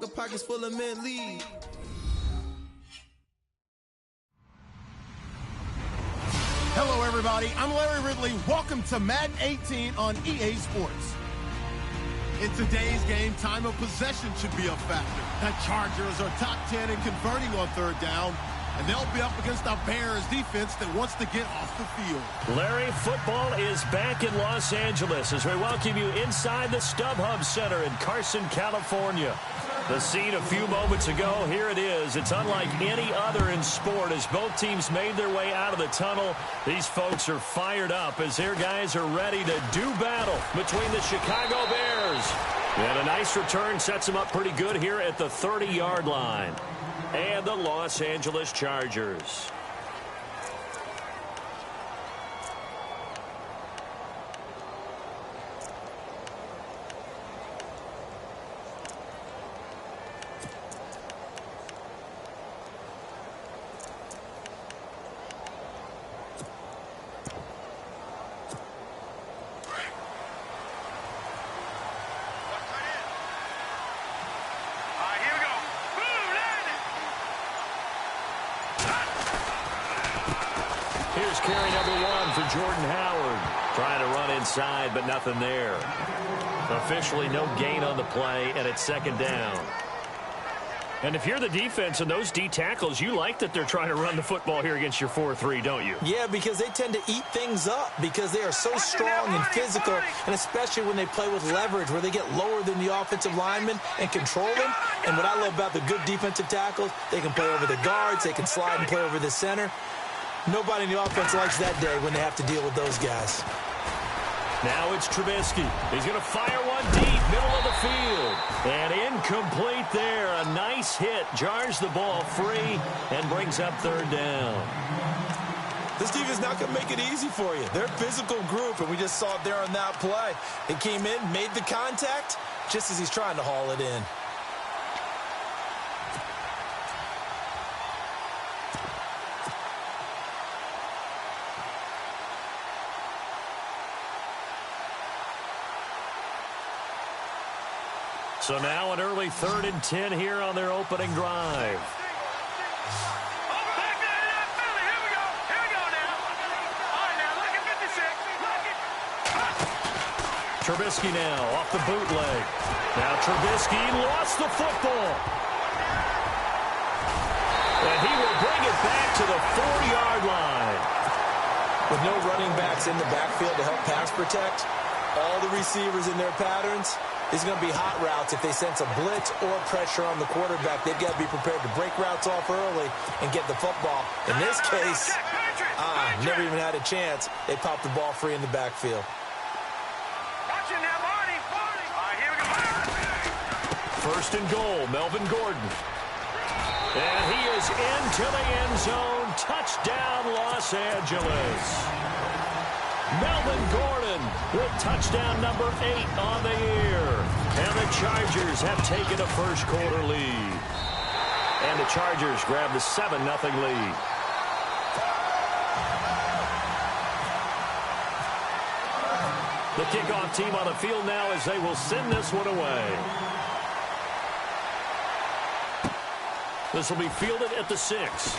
pockets full of men leave. Hello, everybody. I'm Larry Ridley. Welcome to Madden 18 on EA Sports. In today's game, time of possession should be a factor. The Chargers are top 10 in converting on third down, and they'll be up against a Bears defense that wants to get off the field. Larry, football is back in Los Angeles as we welcome you inside the StubHub Center in Carson, California. The scene a few moments ago, here it is. It's unlike any other in sport as both teams made their way out of the tunnel. These folks are fired up as their guys are ready to do battle between the Chicago Bears. And a nice return sets them up pretty good here at the 30-yard line. And the Los Angeles Chargers. Here's carry number 1 for Jordan Howard. Trying to run inside, but nothing there. Officially no gain on the play, and it's second down. And if you're the defense and those D tackles, you like that they're trying to run the football here against your 4-3, don't you? Yeah, because they tend to eat things up because they are so strong and physical, and especially when they play with leverage where they get lower than the offensive linemen and control them. And what I love about the good defensive tackles, they can play over the guards, they can slide and play over the center. Nobody in the offense likes that day when they have to deal with those guys. Now it's Trubisky. He's going to fire one deep, middle of the field. And incomplete there. A nice hit. Jars the ball free and brings up third down. This defense is not going to make it easy for you. They're a physical group, and we just saw it there on that play. They came in, made the contact, just as he's trying to haul it in. So now an early 3rd and 10 here on their opening drive. Trubisky now off the bootleg. Now Trubisky lost the football. And he will bring it back to the 4-yard line. With no running backs in the backfield to help pass protect, all the receivers in their patterns, it's going to be hot routes if they sense a blitz or pressure on the quarterback. They've got to be prepared to break routes off early and get the football. In this case, never even had a chance. They popped the ball free in the backfield. First and goal, Melvin Gordon. And he is into the end zone. Touchdown, Los Angeles. Melvin Gordon with touchdown number 8 on the year. And the Chargers have taken a first-quarter lead. And the Chargers grab the 7-0 lead. The kickoff team on the field now as they will send this one away. This will be fielded at the 6.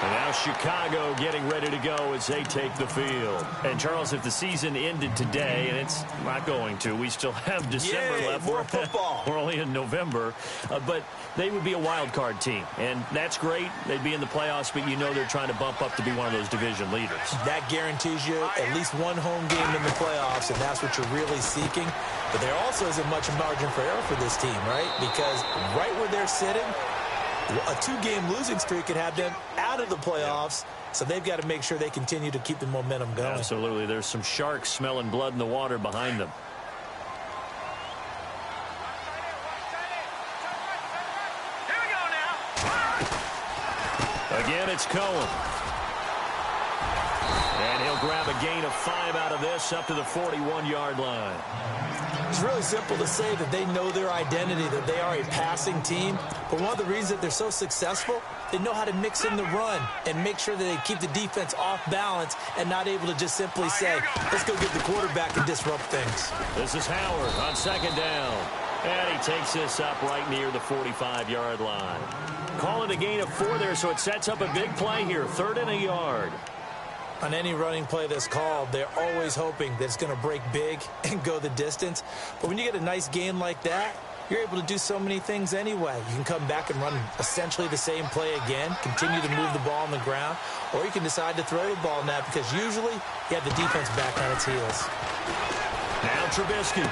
And now Chicago getting ready to go as they take the field. And, Charles, if the season ended today, and it's not going to, we still have December left. More football. We're only in November. But they would be a wild card team. And that's great. They'd be in the playoffs, but you know they're trying to bump up to be one of those division leaders. That guarantees you at least one home game in the playoffs, and that's what you're really seeking. But there also isn't much margin for error for this team, right? Because right where they're sitting, a 2-game losing streak could have them out of the playoffs, so they've got to make sure they continue to keep the momentum going. Absolutely. There's some sharks smelling blood in the water behind them. Here we go now. Again, it's Cohen. And he'll they'll grab a gain of 5 out of this up to the 41-yard line. It's really simple to say that they know their identity, that they are a passing team. But one of the reasons that they're so successful, they know how to mix in the run and make sure that they keep the defense off balance and not able to just simply say, let's go get the quarterback and disrupt things. This is Howard on second down. And he takes this up right near the 45-yard line. Call it a gain of 4 there, so it sets up a big play here. 3rd and a yard. On any running play that's called, they're always hoping that it's going to break big and go the distance. But when you get a nice gain like that, you're able to do so many things anyway. You can come back and run essentially the same play again, continue to move the ball on the ground, or you can decide to throw the ball now because usually you have the defense back on its heels. Now Trubisky.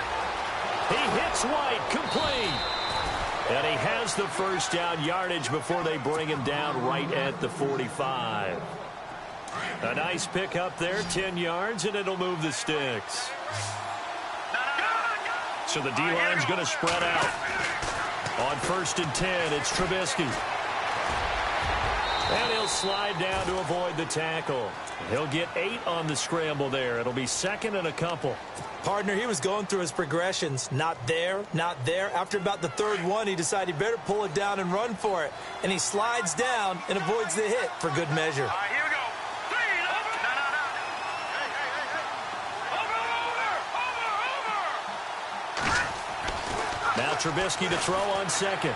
He hits White, complete. And he has the first down yardage before they bring him down right at the 45. A nice pick up there, 10 yards, and it'll move the sticks. So the D-line's going to spread out. On 1st and 10, it's Trubisky. And he'll slide down to avoid the tackle. He'll get 8 on the scramble there. It'll be 2nd and a couple. Partner, he was going through his progressions. Not there, not there. After about the 3rd one, he decided he better pull it down and run for it. And he slides down and avoids the hit for good measure. All right, here we go. Now Trubisky to throw on 2nd.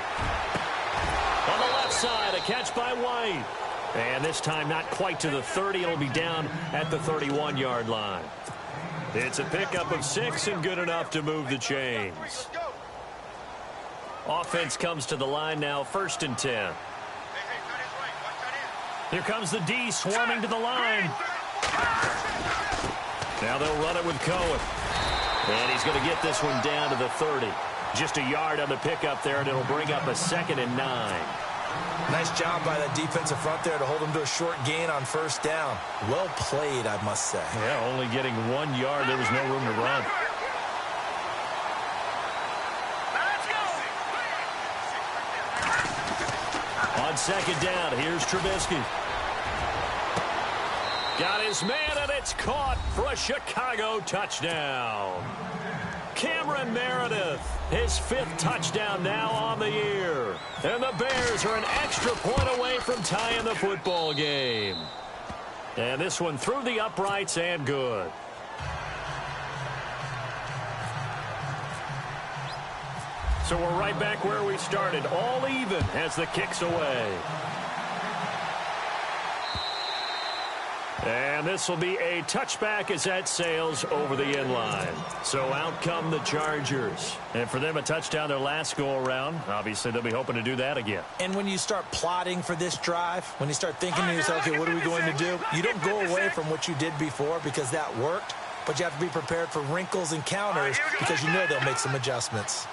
On the left side, a catch by White. And this time not quite to the 30. It'll be down at the 31-yard line. It's a pickup of 6 and good enough to move the chains. Offense comes to the line now, 1st and 10. Here comes the D swarming to the line. Now they'll run it with Cohen. And he's going to get this one down to the 30. Just a yard on the pickup there, and it'll bring up a 2nd and 9. Nice job by that defensive front there to hold him to a short gain on 1st down. Well played, I must say. Yeah, only getting 1 yard. There was no room to run. On 2nd down, here's Trubisky. Got his man, and it's caught for a Chicago touchdown. Cameron Meredith, his 5th touchdown now on the year. And the Bears are an extra point away from tying the football game. And this one through the uprights and good. So we're right back where we started, all even as the kick's away. And this will be a touchback as that sails over the end line. So out come the Chargers. And for them, a touchdown their last go-around. Obviously, they'll be hoping to do that again. And when you start plotting for this drive, when you start thinking to yourself, okay, what are we going to do? You don't go away from what you did before because that worked. But you have to be prepared for wrinkles and counters because you know they'll make some adjustments.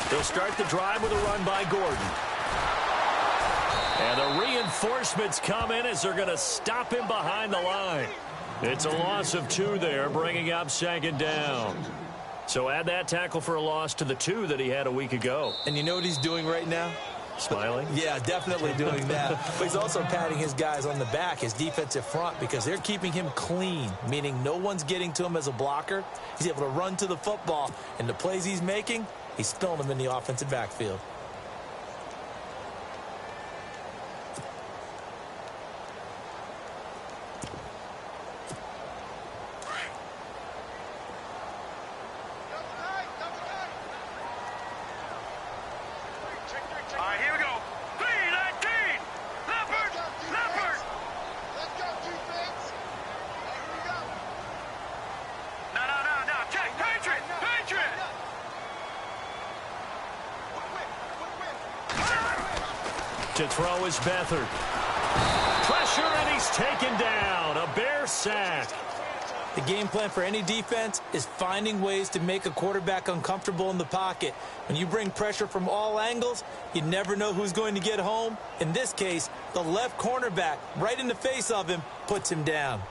They'll start the drive with a run by Gordon. And the reinforcements come in as they're going to stop him behind the line. It's a loss of 2 there, bringing up 2nd down. So add that tackle for a loss to the 2 that he had a week ago. And you know what he's doing right now? Smiling? Yeah, definitely doing that. But he's also patting his guys on the back, his defensive front, because they're keeping him clean, meaning no one's getting to him as a blocker. He's able to run to the football, and the plays he's making, he's filling them in the offensive backfield. All right, here we go. 3-19. Leopard. Let's go, defense. Here we go. No. Check. Patriot. To throw is Beathard. Pressure, and he's taken down. A Bear sack. The game plan for any defense is finding ways to make a quarterback uncomfortable in the pocket. When you bring pressure from all angles, you never know who's going to get home. In this case, the left cornerback, right in the face of him, puts him down.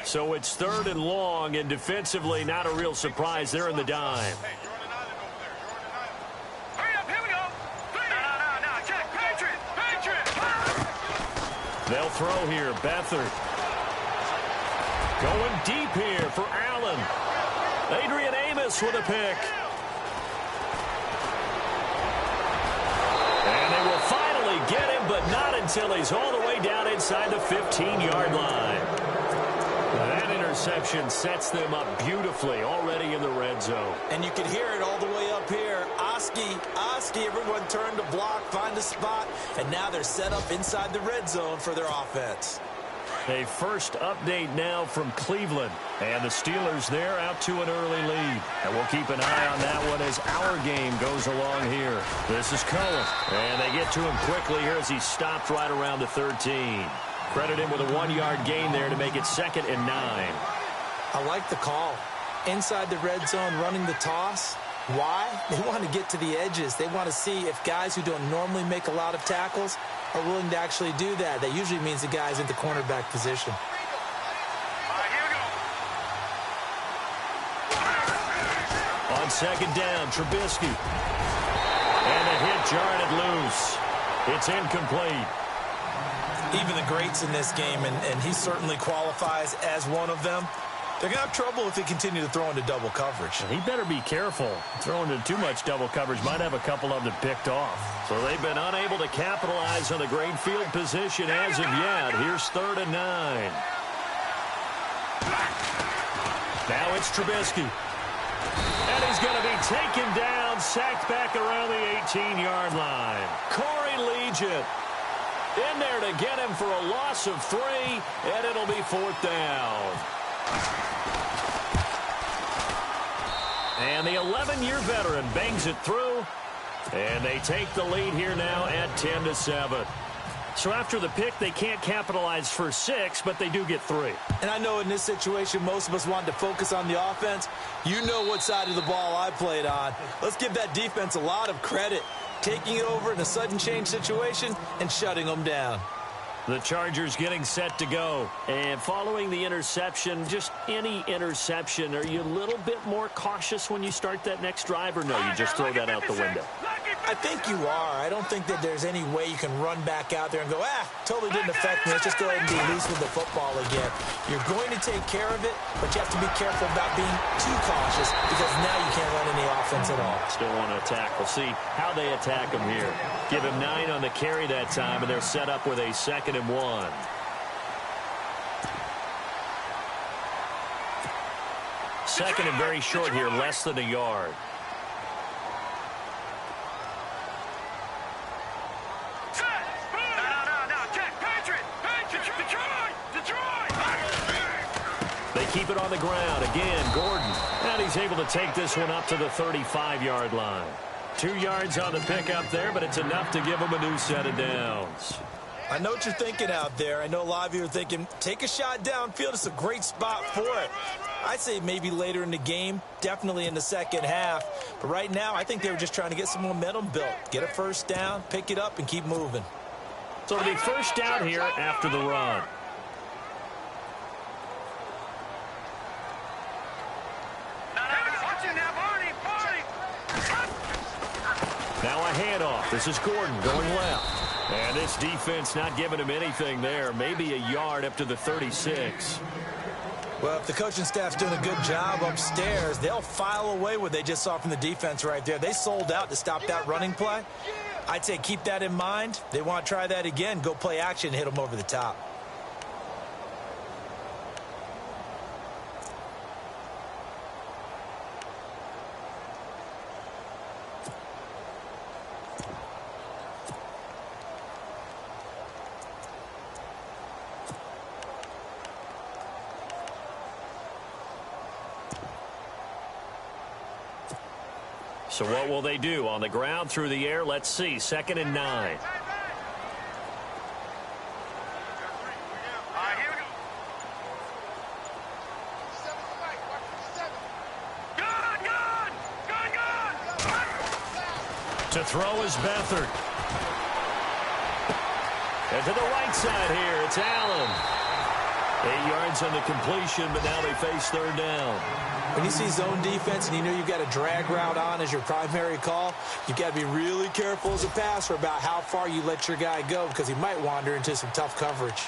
So it's 3rd and long, and defensively, not a real surprise. They're in the dime. Hey, you're on an island over there. You're on an island. Hurry up, here we go. No, check. Patriot. They'll throw here. Beathard. Going deep here for Allen. Adrian Amos with a pick. And they will finally get him, but not until he's all the way down inside the 15-yard line. That interception sets them up beautifully already in the red zone. And you can hear it all the way up here. Oski, everyone turned to block, find a spot, and now they're set up inside the red zone for their offense. A first update now from Cleveland. And the Steelers, they're out to an early lead. And we'll keep an eye on that one as our game goes along here. This is Cohen. And they get to him quickly here as he stopped right around the 13. Credit him with a 1-yard gain there to make it 2nd and 9. I like the call. Inside the red zone, running the toss. Why? They want to get to the edges. They want to see if guys who don't normally make a lot of tackles are willing to actually do that. That usually means the guy's in the cornerback position. All right, here we go. On 2nd down, Trubisky. And a hit jarred it loose. It's incomplete. Even the greats in this game, and he certainly qualifies as one of them, they're going to have trouble if they continue to throw into double coverage. He better be careful. Throwing into too much double coverage might have a couple of them picked off. So they've been unable to capitalize on the great field position as of yet. Here's 3rd and 9. Now it's Trubisky. And he's going to be taken down, sacked back around the 18-yard line. Corey Legent in there to get him for a loss of 3, and it'll be 4th down. And the 11-year veteran bangs it through, and they take the lead here now at 10-7. So after the pick, they can't capitalize for 6, but they do get 3. And I know in this situation, most of us wanted to focus on the offense. You know what side of the ball I played on. Let's give that defense a lot of credit, taking it over in a sudden change situation and shutting them down. The Chargers getting set to go. And following the interception, just any interception, are you a little bit more cautious when you start that next drive, or no, you just throw that out the window? I think you are. I don't think that there's any way you can run back out there and go, totally didn't affect me. Let's just go ahead and be loose with the football again. You're going to take care of it, but you have to be careful about being too cautious because now you can't run any offense at all. Still want to attack. We'll see how they attack him here. Give him 9 on the carry that time, and they're set up with a 2nd and 1. Second and very short here, less than a yard. They keep it on the ground. Again, Gordon. And he's able to take this one up to the 35-yard line. 2 yards on the pickup there, but it's enough to give him a new set of downs. I know what you're thinking out there. I know a lot of you are thinking, take a shot downfield. It's a great spot for it. I'd say maybe later in the game, definitely in the second half. But right now, I think they were just trying to get some momentum built. Get a first down, pick it up, and keep moving. So it'll be first down here after the run. Now a handoff. This is Gordon going left. And this defense not giving him anything there. Maybe a yard up to the 36. Well, if the coaching staff's doing a good job upstairs, they'll file away what they just saw from the defense right there. They sold out to stop that running play. I'd say keep that in mind. They want to try that again. Go play action, hit them over the top. So what will they do? On the ground, through the air, let's see. 2nd and 9. To throw is Beathard. And to the right side here, it's Allen. 8 yards on the completion, but now they face 3rd down. When you see zone defense and you know you've got a drag route on as your primary call, you've got to be really careful as a passer about how far you let your guy go because he might wander into some tough coverage.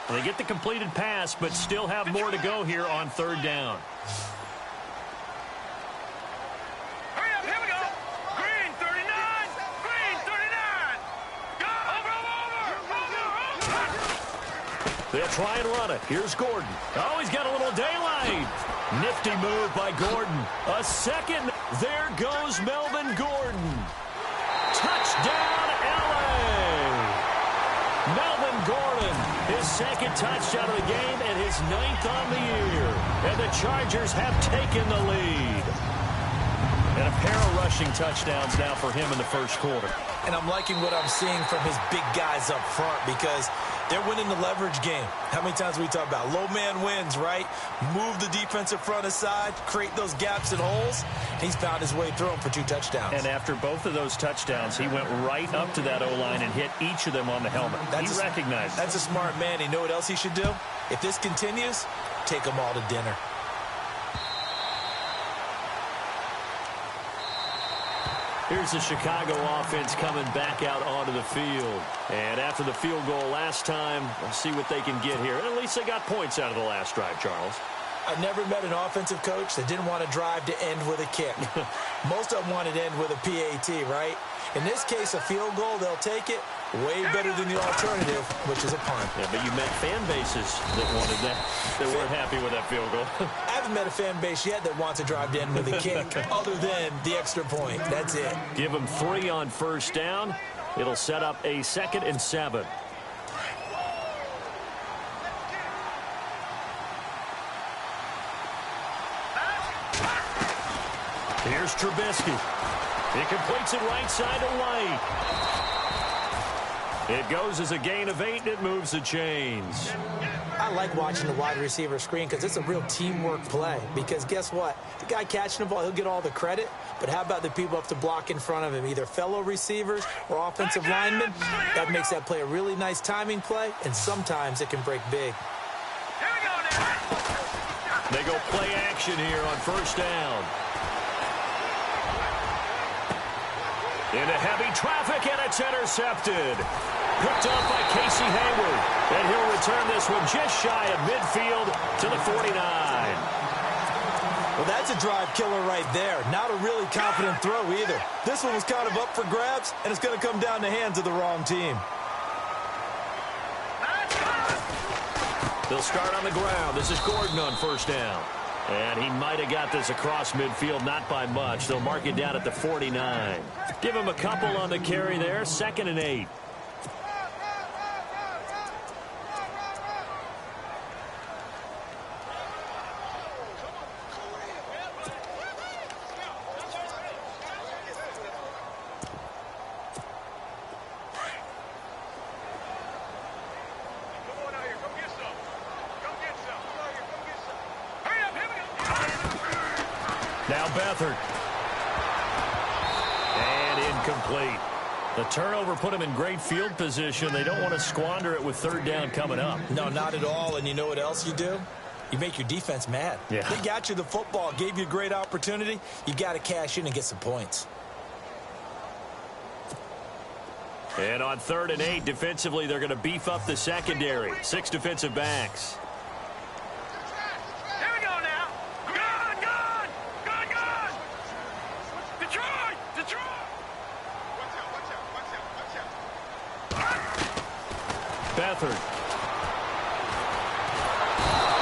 They get the completed pass, but still have more to go here on 3rd down. Hurry up, here we go. Green 39, green 39. Go, over. They'll try and run it. Here's Gordon. Oh, he's got a little daylight. Nifty move by Gordon. A second. There goes Melvin Gordon. Touchdown, LA. Melvin Gordon, his 2nd touchdown of the game and his 9th on the year. And the Chargers have taken the lead. And a pair of rushing touchdowns now for him in the 1st quarter. And I'm liking what I'm seeing from his big guys up front because they're winning the leverage game. How many times we talk about low man wins, right? Move the defensive front aside, create those gaps and holes. He's found his way through them for 2 touchdowns. And after both of those touchdowns, he went right up to that O-line and hit each of them on the helmet. He recognized it. That's a smart man. You know what else he should do? If this continues, take them all to dinner. Here's the Chicago offense coming back out onto the field. And after the field goal last time, we'll see what they can get here. And at least they got points out of the last drive, Charles. I've never met an offensive coach that didn't want to drive to end with a kick. Most of them wanted to end with a PAT, right? In this case, a field goal, they'll take it. Way better than the alternative, which is a punt. Yeah, but you met fan bases that wanted that, that weren't happy with that field goal. I haven't met a fan base yet that wants to drive to end with a kick other than the extra point. That's it. Give them 3 on 1st down. It'll set up a 2nd and 7. Here's Trubisky. He completes it right side to White. It goes as a gain of 8, and it moves the chains. I like watching the wide receiver screen because it's a real teamwork play. Because guess what? The guy catching the ball, he'll get all the credit. But how about the people up to block in front of him, either fellow receivers or offensive linemen? That makes that play a really nice timing play, and sometimes it can break big. Here we go now. They go play action here on 1st down. Into heavy traffic, and it's intercepted. Picked up by Casey Hayward. And he'll return this one just shy of midfield to the 49. Well, that's a drive killer right there. Not a really confident throw either. This one was kind of up for grabs, and it's going to come down the hands of the wrong team. They'll start on the ground. This is Gordon on 1st down. And he might have got this across midfield, not by much. They'll mark it down at the 49. Give him a couple on the carry there, 2nd and 8. Now Beathard. And incomplete. The turnover put him in great field position. They don't want to squander it with 3rd down coming up. No, not at all. And you know what else you do? You make your defense mad. Yeah. They got you the football, gave you a great opportunity. You got to cash in and get some points. And on 3rd and 8, defensively, they're going to beef up the secondary. 6 defensive backs. Here we go now. Good, good, good, good. Detroit, Detroit. Watch out, watch out, watch out, watch out. Beathard.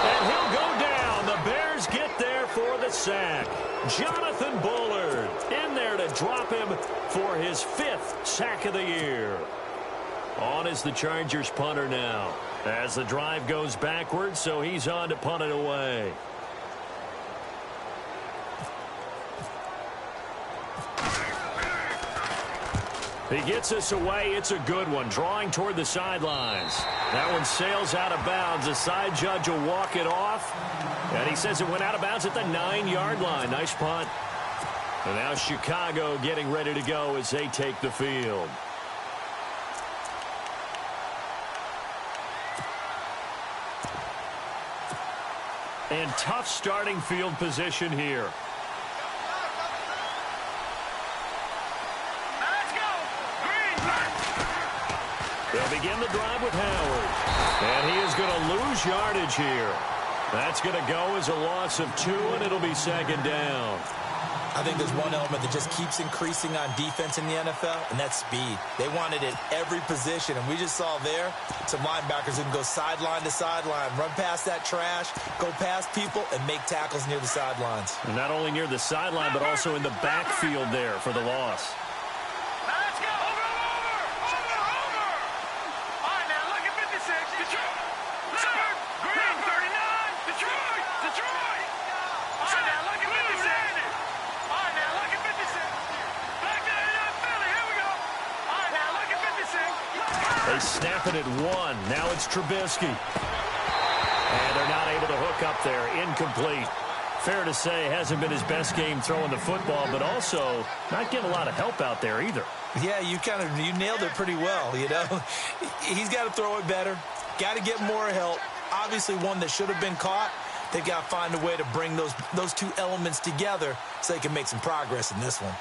And he'll go down. The Bears get there for the sack. Jonathan Bullard in there to drop him for his 5th sack of the year. On is the Chargers punter now. As the drive goes backwards, so he's on to punt it away. He gets us away. It's a good one, drawing toward the sidelines. That one sails out of bounds. The side judge will walk it off. And he says it went out of bounds at the 9-yard line. Nice punt. And now Chicago getting ready to go as they take the field. And tough starting field position here. They'll begin the drive with Howard. And he is going to lose yardage here. That's going to go as a loss of 2, and it'll be second down. I think there's one element that just keeps increasing on defense in the NFL, and that's speed. They want it at every position, and we just saw there some linebackers who can go sideline to sideline, run past that trash, go past people, and make tackles near the sidelines. And not only near the sideline, but also in the backfield there for the loss. Let's go! Over! All right, now look at 56. Detroit! Leopard! Green! 39! Detroit! All right, now look at 56. All right, now look at 56. Back to Philly. Here we go. All right, now look at 56. They snap it at 1. Now it's Trubisky. And they're not able to hook up there. Incomplete. Fair to say, hasn't been his best game throwing the football, but also not getting a lot of help out there either. Yeah, you nailed it pretty well, you know. He's got to throw it better. Got to get more help. Obviously one that should have been caught. They've got to find a way to bring those two elements together so they can make some progress in this one.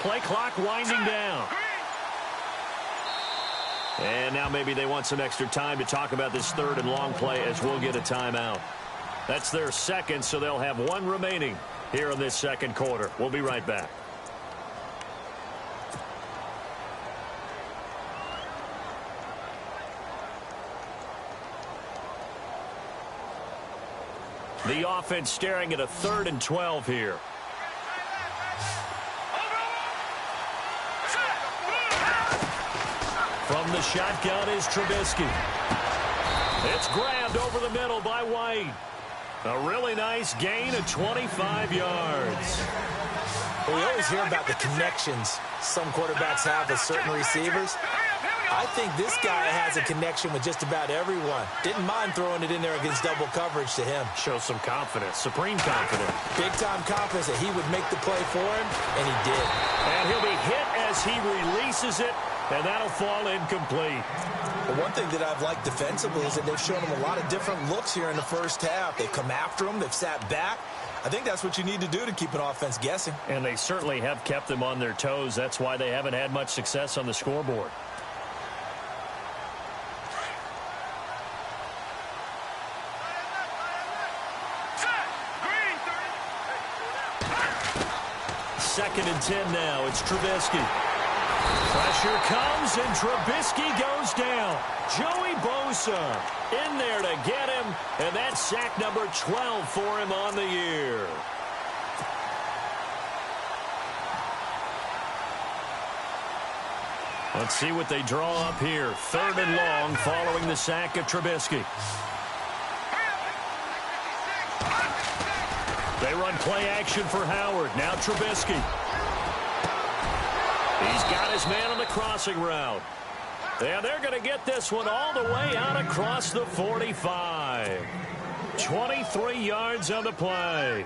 Play clock winding down. And now maybe they want some extra time to talk about this third and long play as we'll get a timeout. That's their second, so they'll have 1 remaining here in this second quarter. We'll be right back. The offense staring at a 3rd and 12 here. From the shotgun is Trubisky. It's grabbed over the middle by White. A really nice gain of 25 yards. Well, we always hear about the connections some quarterbacks have with certain receivers. I think this guy has a connection with just about everyone. Didn't mind throwing it in there against double coverage to him. Shows some confidence, supreme confidence. Big-time confidence that he would make the play for him, and he did. And he'll be hit as he releases it, and that'll fall incomplete. But one thing that I've liked defensively is that they've shown him a lot of different looks here in the first half. They've come after him. They've sat back. I think that's what you need to do to keep an offense guessing. And they certainly have kept them on their toes. That's why they haven't had much success on the scoreboard. Second and 10 now. It's Trubisky. Pressure comes, and Trubisky goes down. Joey Bosa in there to get him, and that's sack number 12 for him on the year. Let's see what they draw up here. 3rd and long following the sack of Trubisky. They run play action for Howard. Now Trubisky. He's got his man on the crossing route. And they're going to get this one all the way out across the 45. 23 yards on the play.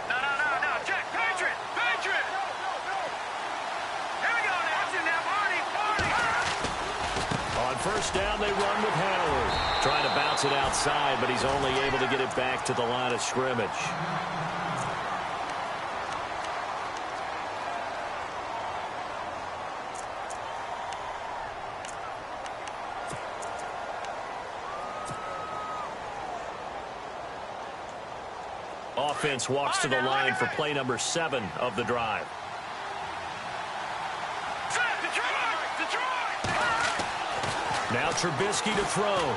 No. Check. Patriot. Here we go now. On first down, they run with Howard. Trying to bounce it outside, but he's only able to get it back to the line of scrimmage. Offense walks to the line for play number 7 of the drive. Now Trubisky to throw.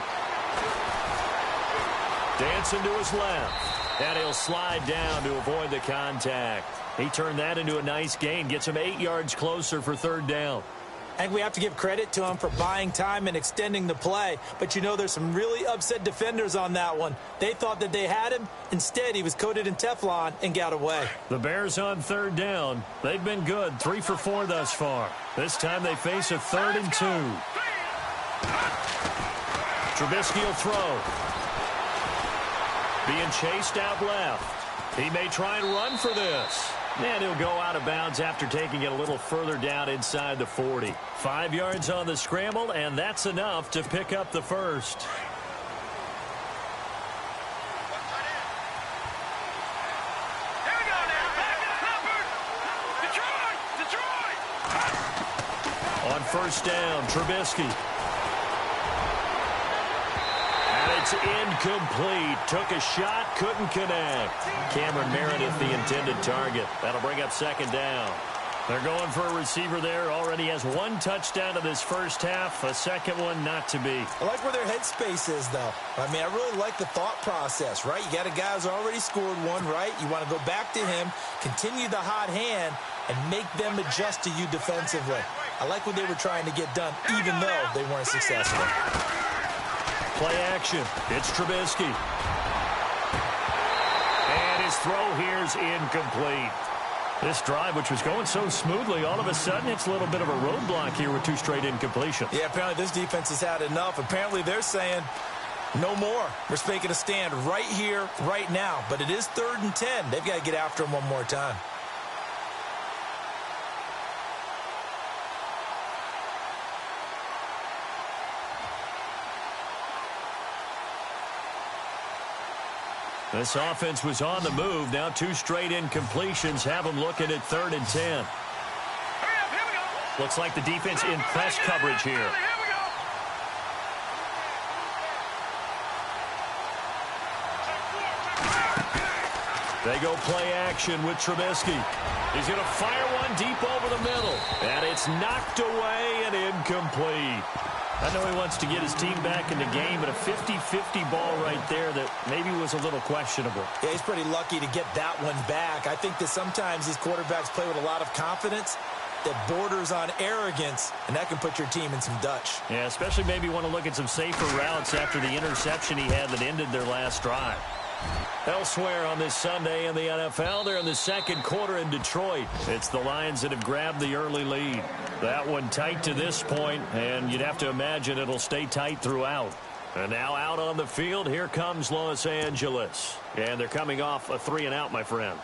Dancing to his left. And he'll slide down to avoid the contact. He turned that into a nice gain. Gets him 8 yards closer for 3rd down. I think we have to give credit to him for buying time and extending the play. But, you know, there's some really upset defenders on that one. They thought that they had him. Instead, he was coated in Teflon and got away. The Bears on 3rd down. They've been good, 3 for 4 thus far. This time they face a 3rd and 2. Trubisky will throw. Being chased out left. He may try and run for this. And he'll go out of bounds after taking it a little further down inside the 40. 5 yards on the scramble, and that's enough to pick up the first. Here we go now. Detroit! On 1st down, Trubisky. It's incomplete. Took a shot, couldn't connect. Cameron Meredith, the intended target. That'll bring up 2nd down. They're going for a receiver there. Already has 1 touchdown in this first half. A second one not to be. I like where their headspace is, though. I mean, I really like the thought process, right? You got a guy who's already scored one, right? You want to go back to him, continue the hot hand, and make them adjust to you defensively. I like what they were trying to get done, even though they weren't successful. Play action. It's Trubisky. And his throw here's incomplete. This drive, which was going so smoothly, all of a sudden it's a little bit of a roadblock here with 2 straight incompletions. Yeah, apparently this defense has had enough. Apparently they're saying no more. We're making a stand right here, right now. But it is 3rd and 10. They've got to get after him one more time. This offense was on the move. Now 2 straight incompletions have them looking at 3rd and 10. Looks like the defense in press coverage here. They go play action with Trubisky. He's going to fire one deep over the middle. And it's knocked away and incomplete. I know he wants to get his team back in the game, but a 50-50 ball right there that maybe was a little questionable. Yeah, he's pretty lucky to get that one back. I think that sometimes these quarterbacks play with a lot of confidence that borders on arrogance, and that can put your team in some Dutch. Yeah, especially maybe want to look at some safer routes after the interception he had that ended their last drive. Elsewhere on this Sunday in the NFL, they're in the 2nd quarter in Detroit. It's the Lions that have grabbed the early lead. That one tight to this point, and you'd have to imagine it'll stay tight throughout. And now out on the field, here comes Los Angeles. And they're coming off a 3-and-out, my friend.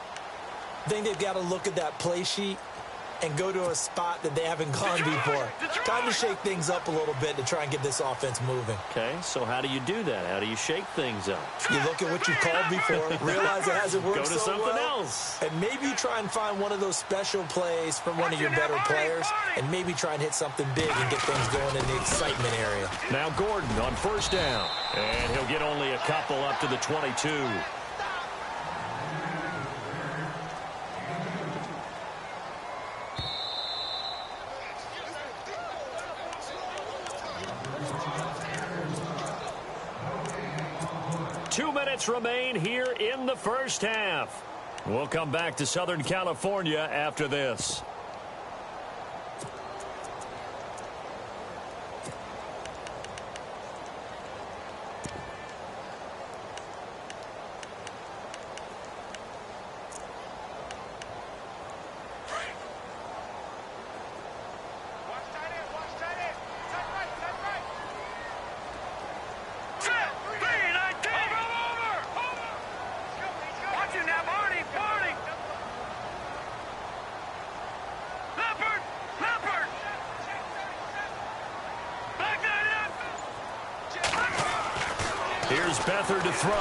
I think they've got to look at that play sheet and go to a spot that they haven't gone before. Time to shake things up a little bit to try and get this offense moving. Okay, so how do you do that? How do you shake things up? You look at what you've called before, realize it hasn't worked Go to so something well, else. and maybe try and find one of those special plays from one of your better players, and maybe try and hit something big and get things going in the excitement area. Now Gordon on 1st down, and he'll get only a couple up to the 22. Remain here in the first half. We'll come back to Southern California after this. Here's Beathard to throw.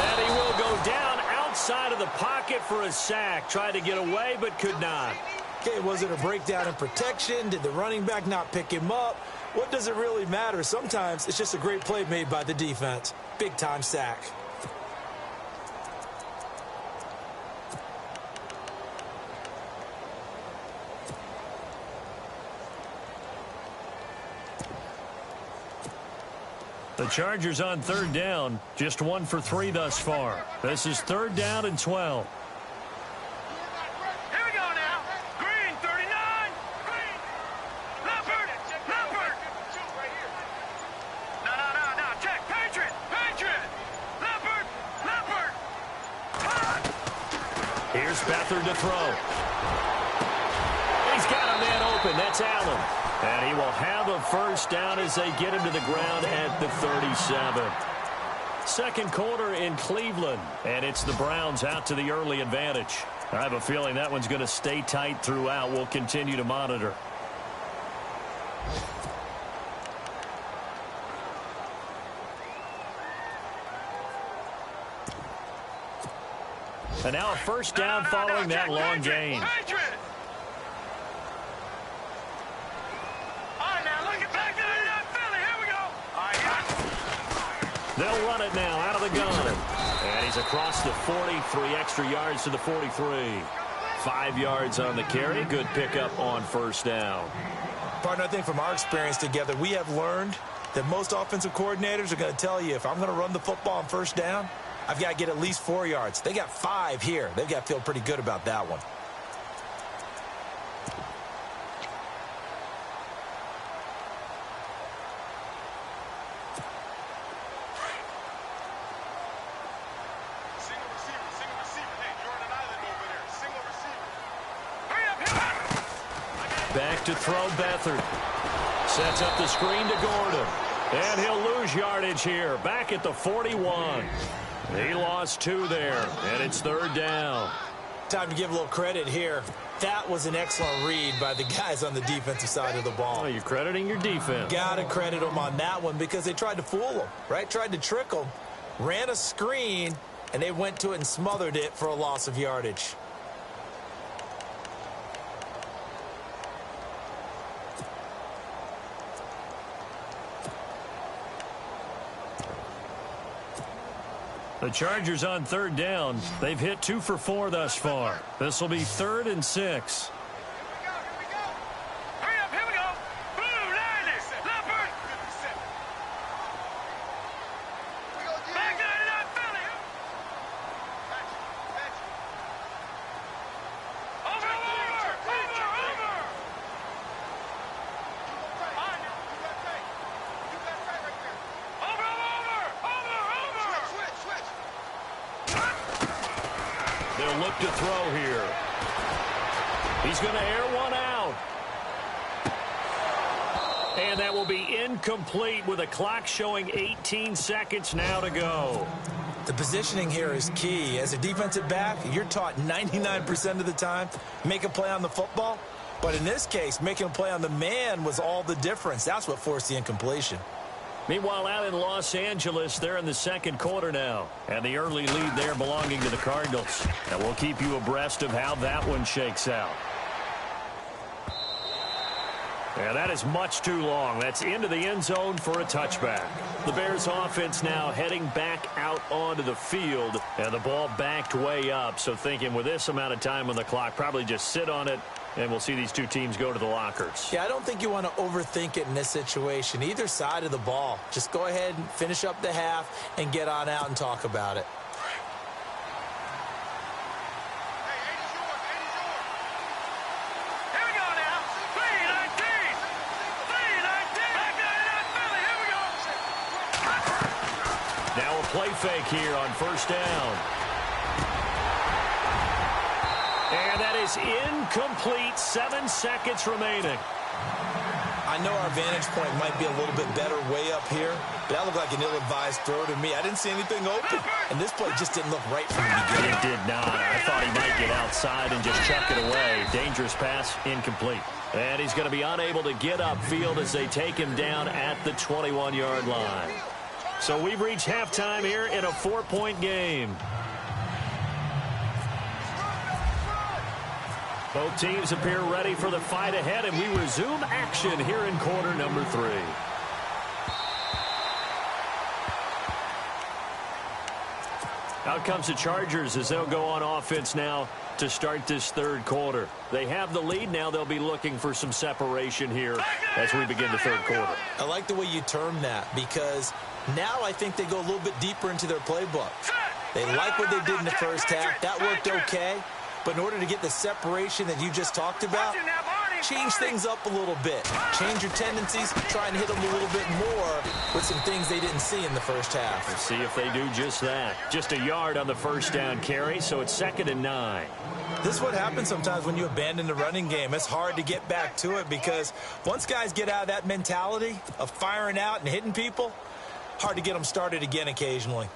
And he will go down outside of the pocket for a sack. Tried to get away, but could not. Okay, was it a breakdown in protection? Did the running back not pick him up? What does it really matter? Sometimes it's just a great play made by the defense. Big-time sack. The Chargers on third down, just 1 for 3 thus far. This is 3rd down and 12. Here we go now. Green, 39. Green. Leopard. Leopard. No. Check. Patriot. Leopard. Here's Beathard to throw. He's got a man open. That's Allen. And he will have a first down as they get him to the ground at the 37. Second quarter in Cleveland, and it's the Browns out to the early advantage. I have a feeling that one's going to stay tight throughout. We'll continue to monitor. And now a first down following that long gain. They'll run it now out of the gun. And he's across the 40, 3 extra yards to the 43. 5 yards on the carry. Good pickup on first down. Partner, I think from our experience together, we have learned that most offensive coordinators are going to tell you, if I'm going to run the football on first down, I've got to get at least 4 yards. They got 5 here. They've got to feel pretty good about that one. Back to throw Beathard. Sets up the screen to Gordon. And he'll lose yardage here. Back at the 41. He lost 2 there. And it's 3rd down. Time to give a little credit here. That was an excellent read by the guys on the defensive side of the ball. Oh, you're crediting your defense. Got to credit them on that one because they tried to fool them, right? Tried to trick them. Ran a screen, and they went to it and smothered it for a loss of yardage. The Chargers on 3rd down. They've hit 2 for 4 thus far. This will be 3rd and 6. They'll look to throw here. He's going to air one out. And that will be incomplete with a clock showing 18 seconds now to go. The positioning here is key. As a defensive back, you're taught 99% of the time, make a play on the football. But in this case, making a play on the man was all the difference. That's what forced the incompletion. Meanwhile, out in Los Angeles, they're in the second quarter now. And the early lead there belonging to the Cardinals. And we'll keep you abreast of how that one shakes out. And that is much too long. That's into the end zone for a touchback. The Bears offense now heading back out onto the field. And the ball backed way up. So thinking with this amount of time on the clock, probably just sit on it. And we'll see these two teams go to the lockers. Yeah, I don't think you want to overthink it in this situation. Either side of the ball. Just go ahead and finish up the half and get on out and talk about it. Here we go now. 3-19. 3-19. Back to Philly. Here we go. Now a play fake here on first down. And that is incomplete. 7 seconds remaining. I know our vantage point might be a little bit better way up here, but that looked like an ill-advised throw to me. I didn't see anything open, and this play just didn't look right from the beginning. It did not. I thought he might get outside and just chuck it away. Dangerous pass, incomplete. And he's going to be unable to get upfield as they take him down at the 21-yard line. So we've reached halftime here in a 4-point game. Both teams appear ready for the fight ahead, and we resume action here in quarter number 3. Out comes the Chargers as they'll go on offense now to start this third quarter. They have the lead now. They'll be looking for some separation here as we begin the third quarter. I like the way you term that, because now I think they go a little bit deeper into their playbook. They like what they did in the first half. That worked okay. But in order to get the separation that you just talked about, change things up a little bit. Change your tendencies, try and hit them a little bit more with some things they didn't see in the first half. Let's see if they do just that. Just a yard on the first down carry, so it's 2nd and 9. This is what happens sometimes when you abandon the running game. It's hard to get back to it because once guys get out of that mentality of firing out and hitting people, hard to get them started again occasionally.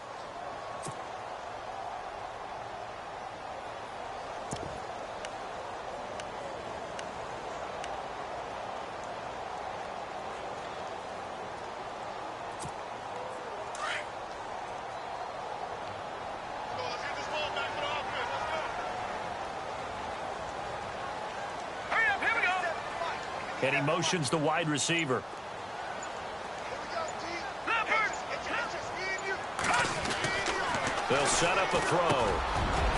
And he motions the wide receiver. They'll set up a throw.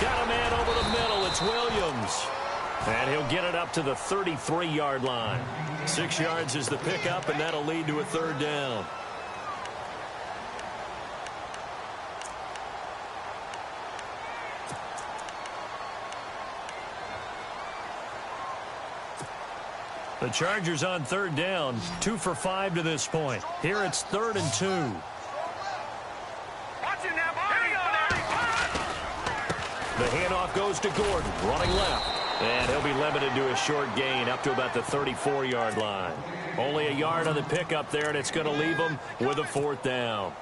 Got a man over the middle. It's Williams. And he'll get it up to the 33-yard line. 6 yards is the pickup, and that'll lead to a third down. The Chargers on third down, 2 for 5 to this point. Here it's 3rd and 2. The handoff goes to Gordon, running left. And he'll be limited to a short gain up to about the 34-yard line. Only a yard on the pickup there, and it's going to leave them with a 4th down.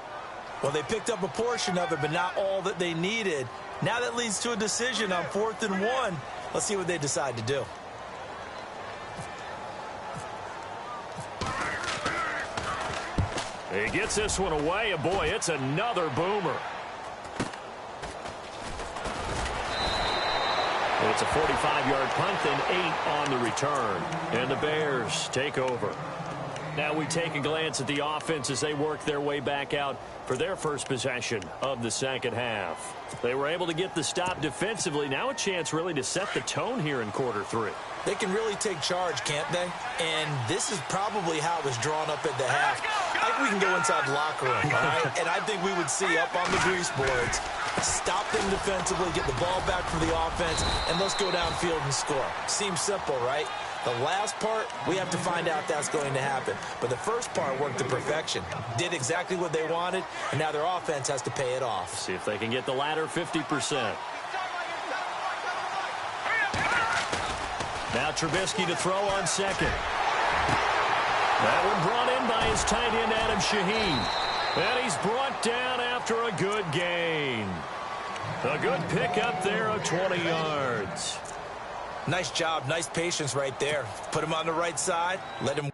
Well, they picked up a portion of it, but not all that they needed. Now that leads to a decision on 4th and 1. Let's see what they decide to do. He gets this one away, and boy, it's another boomer. It's a 45-yard punt, then 8 on the return. And the Bears take over. Now we take a glance at the offense as they work their way back out for their first possession of the second half. They were able to get the stop defensively. Now a chance really to set the tone here in quarter 3. They can really take charge, can't they? And this is probably how it was drawn up at the half. I think we can go inside the locker room, all right? And I think we would see up on the grease boards, stop them defensively, get the ball back for the offense, and let's go downfield and score. Seems simple, right? The last part, we have to find out if that's going to happen. But the first part worked to perfection. Did exactly what they wanted, and now their offense has to pay it off. See if they can get the latter 50%. Now Trubisky to throw on second. That one brought in by his tight end, Adam Shaheen. And he's brought down after a good gain. A good pickup there of 20 yards. Nice job, nice patience right there. Put him on the right side, let him.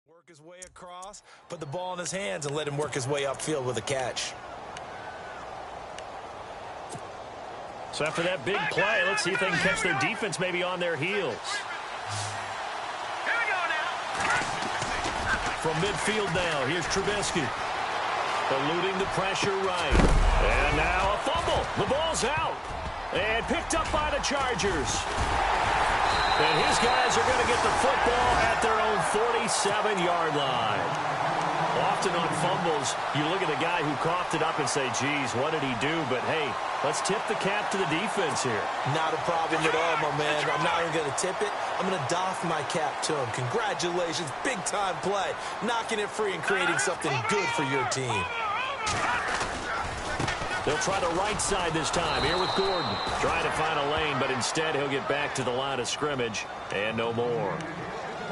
Work his way across, put the ball in his hands, and let him work his way upfield with a catch. So after that big play, let's see if they can catch their defense maybe on their heels. From midfield now, here's Trubisky. Eluding the pressure right. And now a fumble. The ball's out. And picked up by the Chargers. And his guys are going to get the football at their own 47-yard line. Often on fumbles, you look at the guy who coughed it up and say, geez, what did he do? But, hey, let's tip the cap to the defense here. Not a problem at all, my man. I'm not even going to tip it. I'm going to doff my cap to him. Congratulations. Big-time play. Knocking it free and creating something good for your team. They'll try the right side this time. Here with Gordon. Trying to find a lane, but instead he'll get back to the line of scrimmage. And no more.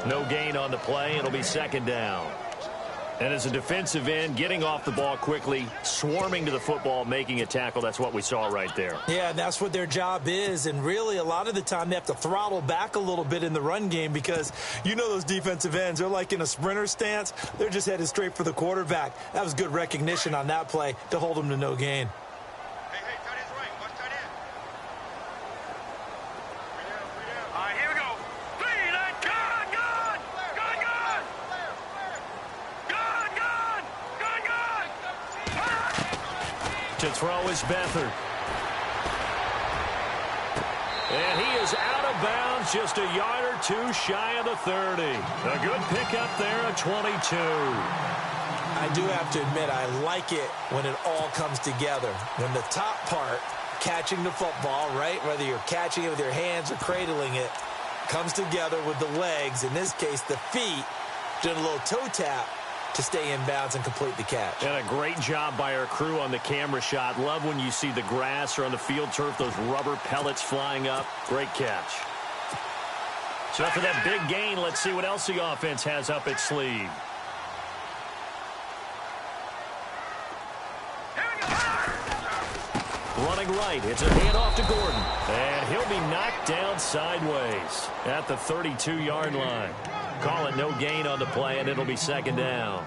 No gain on the play. It'll be second down. And as a defensive end, getting off the ball quickly, swarming to the football, making a tackle, that's what we saw right there. Yeah, that's what their job is. And really, a lot of the time, they have to throttle back a little bit in the run game because you know those defensive ends, they're like in a sprinter stance. They're just headed straight for the quarterback. That was good recognition on that play to hold them to no gain. To throw is Beathard. And he is out of bounds, just a yard or two shy of the 30. A good pickup there, a 22. I do have to admit, I like it when it all comes together. When the top part, catching the football, right, whether you're catching it with your hands or cradling it, comes together with the legs, in this case the feet, doing a little toe tap to stay in bounds and complete the catch. And a great job by our crew on the camera shot. Love when you see the grass or on the field turf, those rubber pellets flying up. Great catch. So after that big gain, let's see what else the offense has up its sleeve. Running right, it's a handoff to Gordon. And he'll be knocked down sideways at the 32-yard line. Call it no gain on the play, and it'll be second down.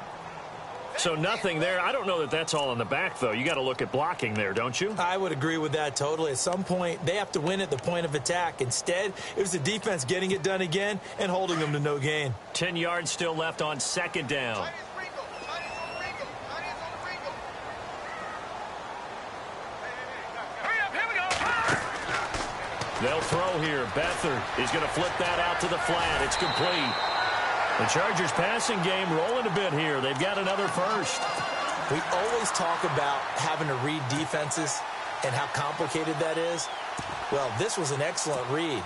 So nothing there. I don't know that that's all in the back, though. You got to look at blocking there, don't you? I would agree with that totally. At some point, they have to win at the point of attack. Instead, it was the defense getting it done again and holding them to no gain. 10 yards still left on second down. They'll throw here. Beathard is going to flip that out to the flat. It's complete. The Chargers passing game rolling a bit here. They've got another first. We always talk about having to read defenses and how complicated that is. Well, this was an excellent read.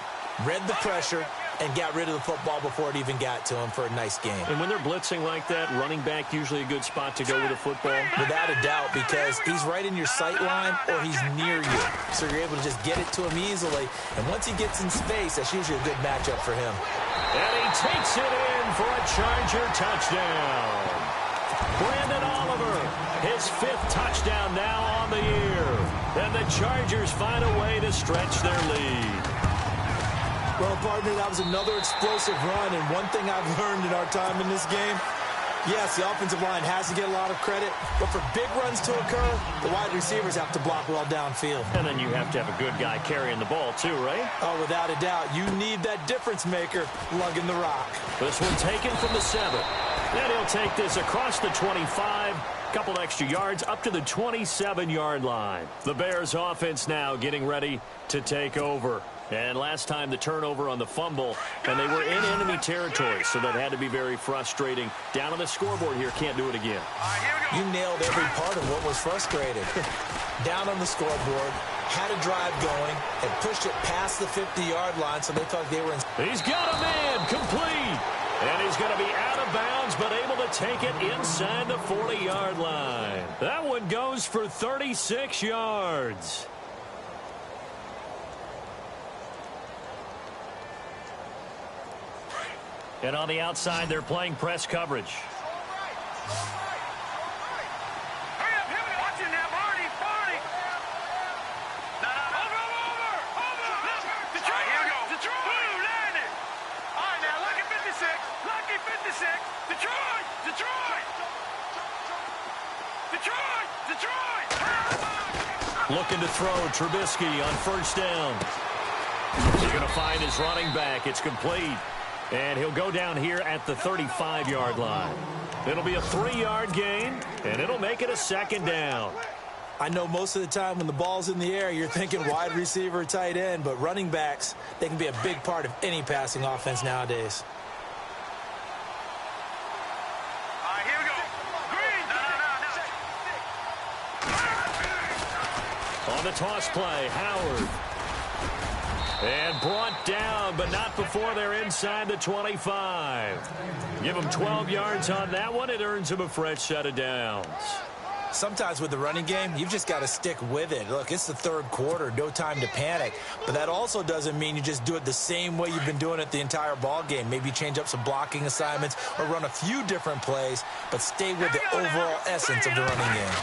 Read the pressure and got rid of the football before it even got to him for a nice game. And when they're blitzing like that, running back usually a good spot to go with the football? Without a doubt, because he's right in your sight line or he's near you. So you're able to just get it to him easily. And once he gets in space, that's usually a good matchup for him. And he takes it in for a Charger touchdown. Brandon Oliver, his 5th touchdown now on the year. And the Chargers find a way to stretch their lead. Well, partner, that was another explosive run, and one thing I've learned in our time in this game, yes, the offensive line has to get a lot of credit, but for big runs to occur, the wide receivers have to block well downfield. And then you have to have a good guy carrying the ball, too, right? Oh, without a doubt. You need that difference maker lugging the rock. This one taken from the 7. And he'll take this across the 25. Couple extra yards up to the 27-yard line. The Bears offense now getting ready to take over. And last time the turnover on the fumble, and they were in enemy territory, so that had to be very frustrating. Down on the scoreboard here, can't do it again. You nailed every part of what was frustrating. Down on the scoreboard, had a drive going, and pushed it past the 50-yard line, so they thought they were in. He's got a man, complete. And he's going to be out of bounds, but able to take it inside the 40-yard line. That one goes for 36 yards. And on the outside, they're playing press coverage. Looking to throw, Trubisky on first down. He's going to find his running back. It's complete. And he'll go down here at the 35-yard line. It'll be a 3-yard gain, and it'll make it a second down. I know most of the time when the ball's in the air, you're thinking wide receiver, tight end, but running backs, they can be a big part of any passing offense nowadays. Here we go. Green. On the toss play, Howard. And brought down, but not before they're inside the 25. Give him 12 yards on that one. It earns him a fresh set of downs. Sometimes with the running game, you've just got to stick with it. Look, it's the third quarter, no time to panic. But that also doesn't mean you just do it the same way you've been doing it the entire ball game. Maybe change up some blocking assignments or run a few different plays, but stay with the overall essence of the running game.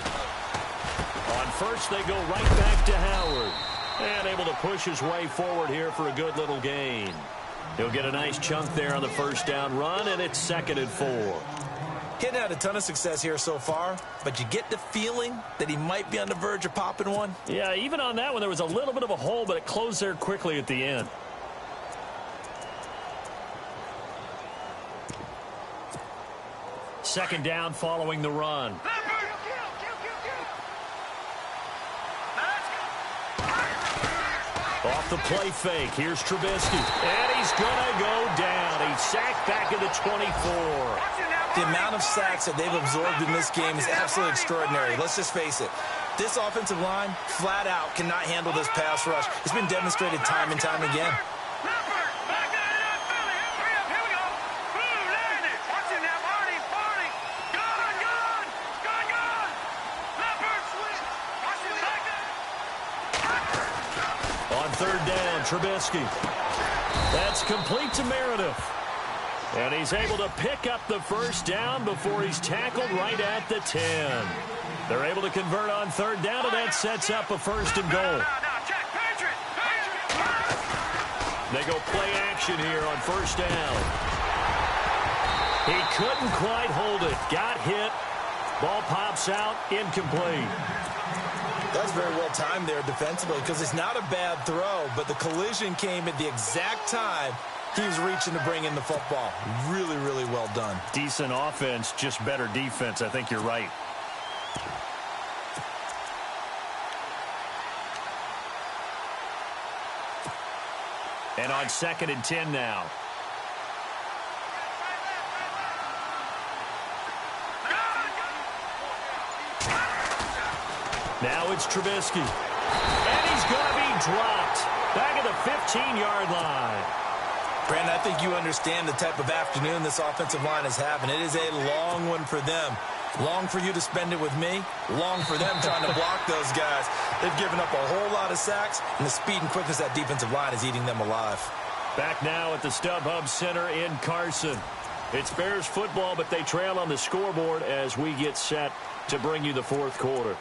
On first, they go right back to Howard. And able to push his way forward here for a good little gain. He'll get a nice chunk there on the first down run, and it's 2nd and 4. He hadn't had a ton of success here so far, but you get the feeling that he might be on the verge of popping one. Yeah, even on that one, there was a little bit of a hole, but it closed there quickly at the end. Second down following the run. Off the play fake, here's Trubisky. And he's going to go down. He's sacked back at the 24. The amount of sacks that they've absorbed in this game is absolutely extraordinary. Let's just face it. This offensive line, flat out, cannot handle this pass rush. It's been demonstrated time and time again. Third down, Trubisky. That's complete to Meredith. And he's able to pick up the first down before he's tackled right at the 10. They're able to convert on third down, and that sets up a 1st and goal. They go play action here on first down. He couldn't quite hold it. Got hit. Ball pops out, incomplete. That's very well timed there defensively because it's not a bad throw, but the collision came at the exact time he was reaching to bring in the football. Really, really well done. Decent offense, just better defense. I think you're right. And on 2nd and 10 now. Now it's Trubisky. And he's going to be dropped. Back at the 15-yard line. Brandon, I think you understand the type of afternoon this offensive line is having. It is a long one for them. Long for you to spend it with me. Long for them trying to block those guys. They've given up a whole lot of sacks, and the speed and quickness of that defensive line is eating them alive. Back now at the StubHub Center in Carson. It's Bears football, but they trail on the scoreboard as we get set to bring you the fourth quarter.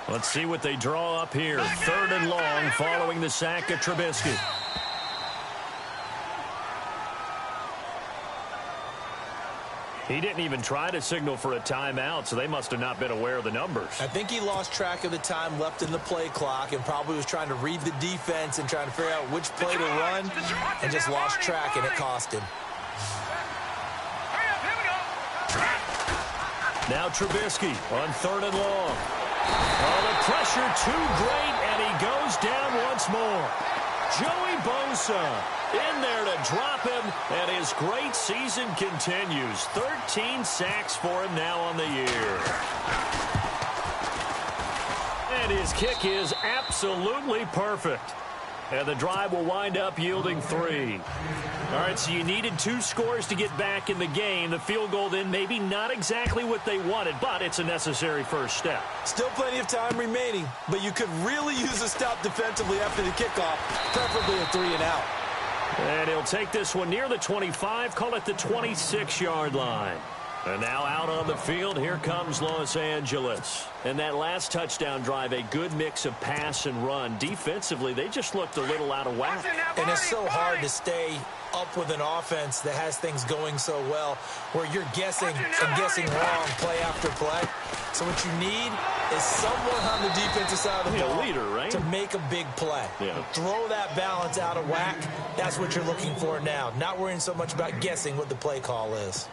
Let's see what they draw up here. 3rd and long following the sack of Trubisky. He didn't even try to signal for a timeout, so they must have not been aware of the numbers. I think he lost track of the time left in the play clock and probably was trying to read the defense and trying to figure out which play to run and just lost track, and it cost him. Now Trubisky on 3rd and long. Oh, the pressure too great, and he goes down once more. Joey Bosa in there to drop him, and his great season continues. 13 sacks for him now on the year. And his kick is absolutely perfect. And the drive will wind up yielding 3. All right, so you needed 2 scores to get back in the game. The field goal then maybe not exactly what they wanted, but it's a necessary first step. Still plenty of time remaining, but you could really use a stop defensively after the kickoff, preferably a 3 and out. And he'll take this one near the 25, call it the 26-yard line. And now out on the field, here comes Los Angeles. And that last touchdown drive, a good mix of pass and run. Defensively, they just looked a little out of whack. And it's so hard to stay up with an offense that has things going so well, where you're guessing and guessing wrong play after play. So what you need is someone on the defensive side of the ball leader, right? to make a big play. Yeah. Throw that balance out of whack. That's what you're looking for now. Not worrying so much about guessing what the play call is.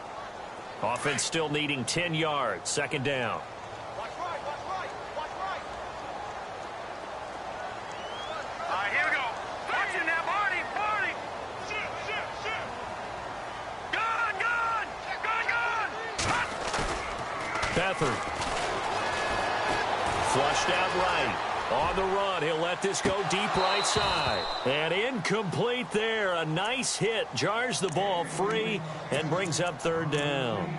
Offense still needing 10 yards. Second down. Watch right, watch right, watch right. All right, here we go. Watch it now, Barney. Shoot. Gun. Beathard. Flushed out right. On the run, he'll let this go deep right side. And incomplete there. A nice hit. Jars the ball free and brings up third down.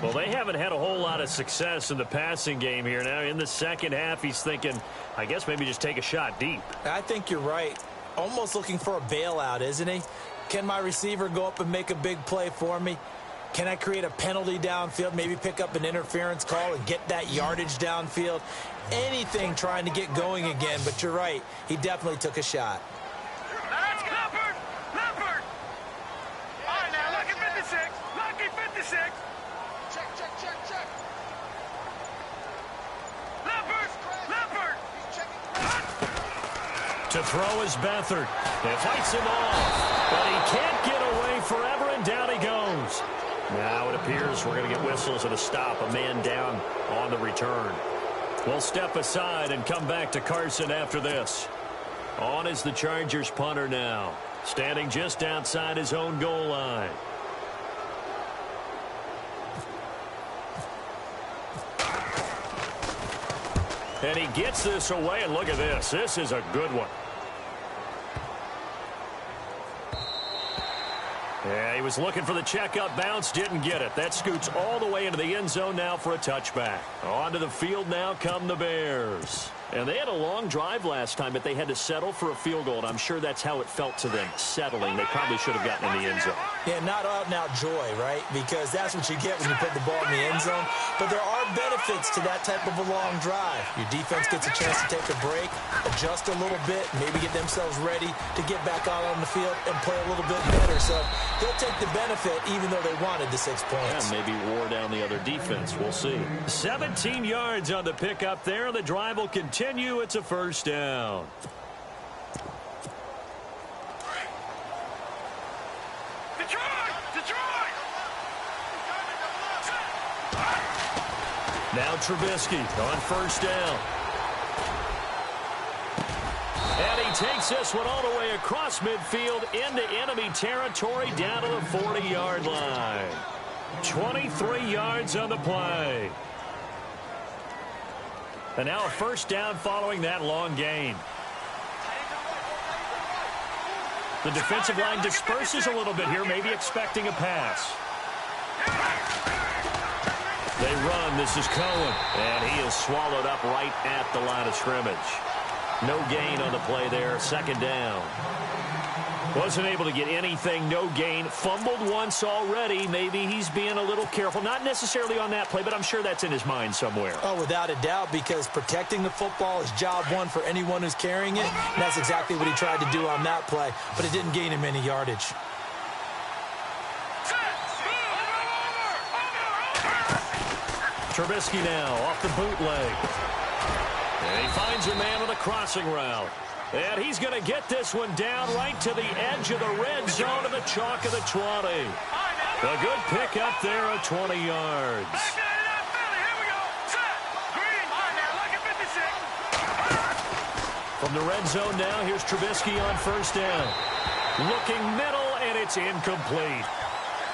Well, they haven't had a whole lot of success in the passing game here. Now, in the second half, he's thinking, I guess maybe just take a shot deep. I think you're right. Almost looking for a bailout, isn't he? Can my receiver go up and make a big play for me? Can I create a penalty downfield, maybe pick up an interference call and get that yardage downfield? Anything trying to get going again, but you're right. He definitely took a shot. That's Leopard. All right, now, lucky 56. Lucky 56. Check. Leopard. To throw is Beathard. It fights him off, but he can't get away forever, and down he goes. Now it appears we're going to get whistles at a stop. A man down on the return. We'll step aside and come back to Carson after this. On is the Chargers punter now, standing just outside his own goal line. And he gets this away, and look at this. This is a good one. Yeah, he was looking for the checkup bounce, didn't get it. That scoots all the way into the end zone now for a touchback. Onto the field now come the Bears. And they had a long drive last time, but they had to settle for a field goal, and I'm sure that's how it felt to them, settling. They probably should have gotten in the end zone. Yeah, not out-and-out joy, right? Because that's what you get when you put the ball in the end zone. But there are benefits to that type of a long drive. Your defense gets a chance to take a break, adjust a little bit, maybe get themselves ready to get back out on the field and play a little bit better. So they'll take the benefit even though they wanted the 6 points. Yeah, maybe wore down the other defense. We'll see. 17 yards on the pickup there. The drive will continue. It's a first down. Detroit! Now Trubisky on first down. And he takes this one all the way across midfield into enemy territory down to the 40-yard line. 23 yards on the play. And now a first down following that long gain. The defensive line disperses a little bit here, maybe expecting a pass. They run. This is Cohen. And he is swallowed up right at the line of scrimmage. No gain on the play there. Second down. Wasn't able to get anything. No gain. Fumbled once already. Maybe he's being a little careful. Not necessarily on that play, but I'm sure that's in his mind somewhere. Oh, without a doubt, because protecting the football is job one for anyone who's carrying it. And that's exactly what he tried to do on that play, but it didn't gain him any yardage. Trubisky now off the bootleg. And he finds a man on a crossing route. And he's going to get this one down right to the edge of the red zone of the chalk of the 20. A good pickup there at 20 yards. From the red zone now, here's Trubisky on first down. Looking middle, and it's incomplete.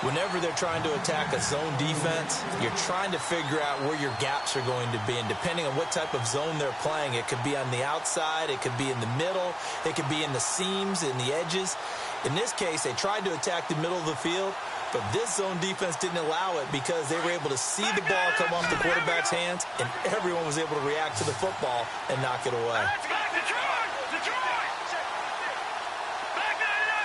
Whenever they're trying to attack a zone defense, you're trying to figure out where your gaps are going to be. And depending on what type of zone they're playing, it could be on the outside, it could be in the middle, it could be in the seams, in the edges. In this case, they tried to attack the middle of the field, but this zone defense didn't allow it because they were able to see the ball come off the quarterback's hands, and everyone was able to react to the football and knock it away. Detroit! Back that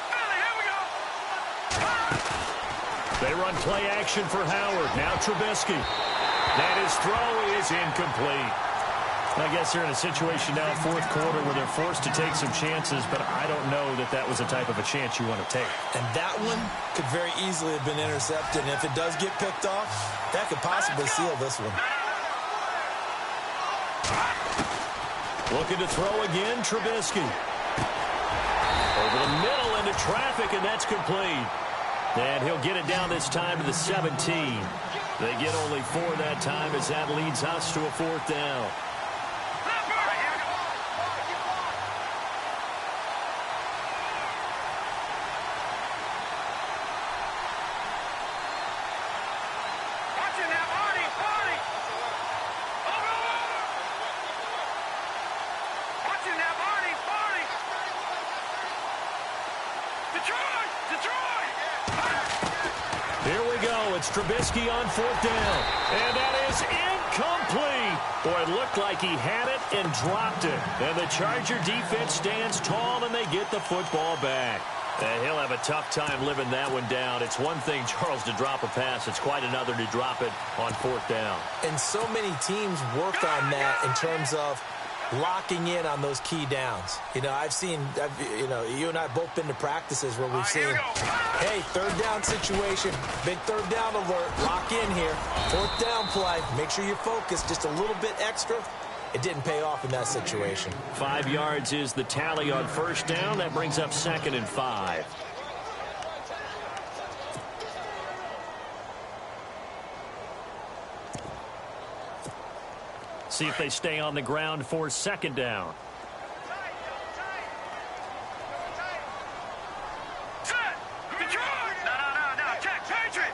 They run play action for Howard. Now Trubisky. And his throw is incomplete. I guess they're in a situation now, fourth quarter, where they're forced to take some chances, but I don't know that that was the type of a chance you want to take. And that one could very easily have been intercepted. And if it does get picked off, that could possibly seal this one. Looking to throw again, Trubisky. Over the middle into traffic, and that's complete. And he'll get it down this time to the 17. They get only 4 that time as that leads us to a fourth down. Here we go. It's Trubisky on fourth down. And that is incomplete. Boy, it looked like he had it and dropped it. And the Charger defense stands tall, and they get the football back. And he'll have a tough time living that one down. It's one thing, Charles, to drop a pass. It's quite another to drop it on fourth down. And so many teams work on that in terms of locking in on those key downs. You know, you and I have both been to practices where we've seen, hey, third down situation, big third down alert, lock in here, fourth down play, make sure you're focused just a little bit extra. It didn't pay off in that situation. 5 yards is the tally on first down. That brings up 2nd and 5. See if they stay on the ground for 2nd down. Set! Detroit! No. Check. Patriot!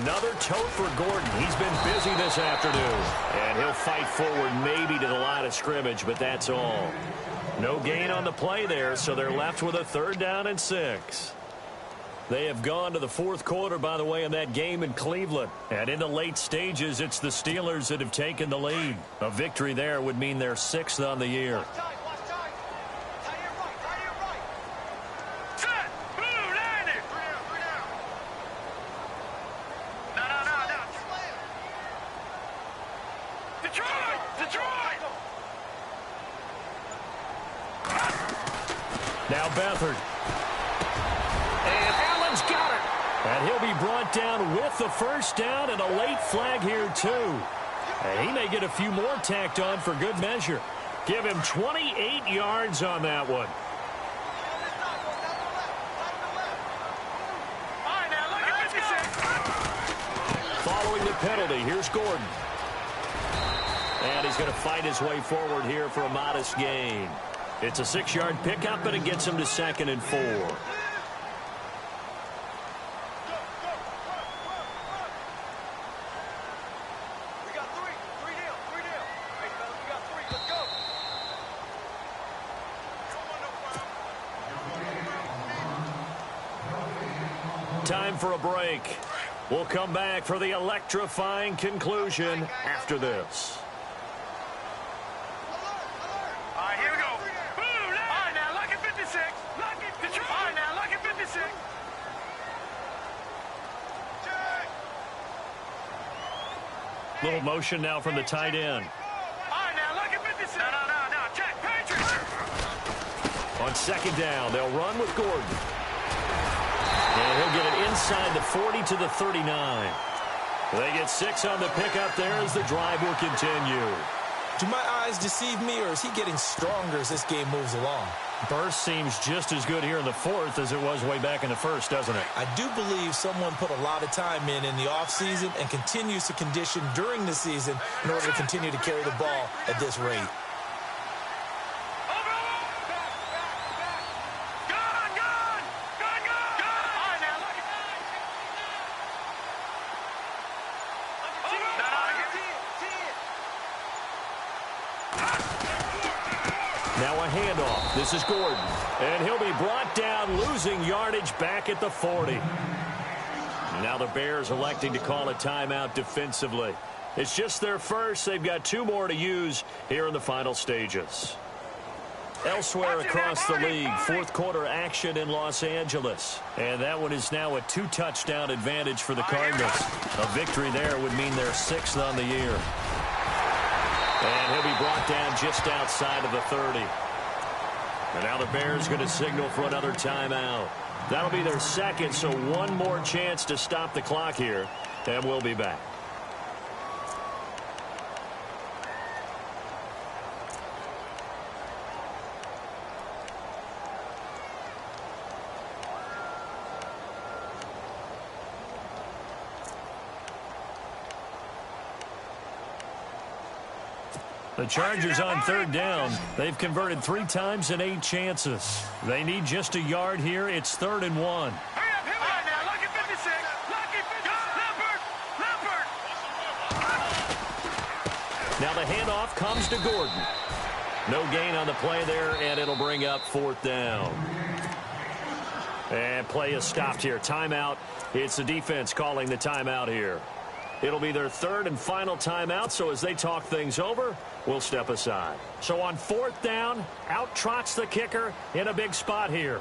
Another tote for Gordon. He's been busy this afternoon. And he'll fight forward maybe to the line of scrimmage, but that's all. No gain on the play there, so they're left with a 3rd down and 6. They have gone to the fourth quarter, by the way, in that game in Cleveland. And in the late stages, it's the Steelers that have taken the lead. A victory there would mean they're 6th on the year. Set! Blue, line it! No. Detroit! Now Beathard. And Allen's got it. And he'll be brought down with the first down and a late flag here, too. And he may get a few more tacked on for good measure. Give him 28 yards on that one. All right, now look at this. Following the penalty, here's Gordon. And he's going to fight his way forward here for a modest gain. It's a 6-yard pickup, but it gets him to 2nd and 4. We got 3. 3 down. Hey, fellas, we got 3. Let's go. Time for a break. We'll come back for the electrifying conclusion after this. All right, here we go. All right, now look at 56. Detroit. All right, now look at 56. Little motion now from the tight end. All right, now look at 56. No. Check. Patriot. On 2nd down, they'll run with Gordon. And he'll get it inside the 40 to the 39. They get 6 on the pickup there as the drive will continue. Do my eyes deceive me, or is he getting stronger as this game moves along? Burst seems just as good here in the fourth as it was way back in the first, doesn't it? I do believe someone put a lot of time in the offseason and continues to condition during the season in order to continue to carry the ball at this rate. Now a handoff. This is Gordon. And he'll be brought down, losing yardage back at the 40. Now the Bears electing to call a timeout defensively. It's just their first. They've got 2 more to use here in the final stages. Elsewhere across the league, fourth quarter action in Los Angeles. And that one is now a 2-touchdown advantage for the Cardinals. A victory there would mean they're 6th on the year. And he'll be brought down just outside of the 30. And now the Bears going to signal for another timeout. That'll be their second, so one more chance to stop the clock here. And we'll be back. The Chargers on 3rd down. They've converted 3 times in 8 chances. They need just a yard here. It's 3rd and 1. Hurry up, now, lucky 56. Lucky 56. Leopard. Now the handoff comes to Gordon. No gain on the play there, and it'll bring up 4th down. And play is stopped here. Timeout. It's the defense calling the timeout here. It'll be their 3rd and final timeout, so as they talk things over, we'll step aside. So on 4th down, out trots the kicker in a big spot here.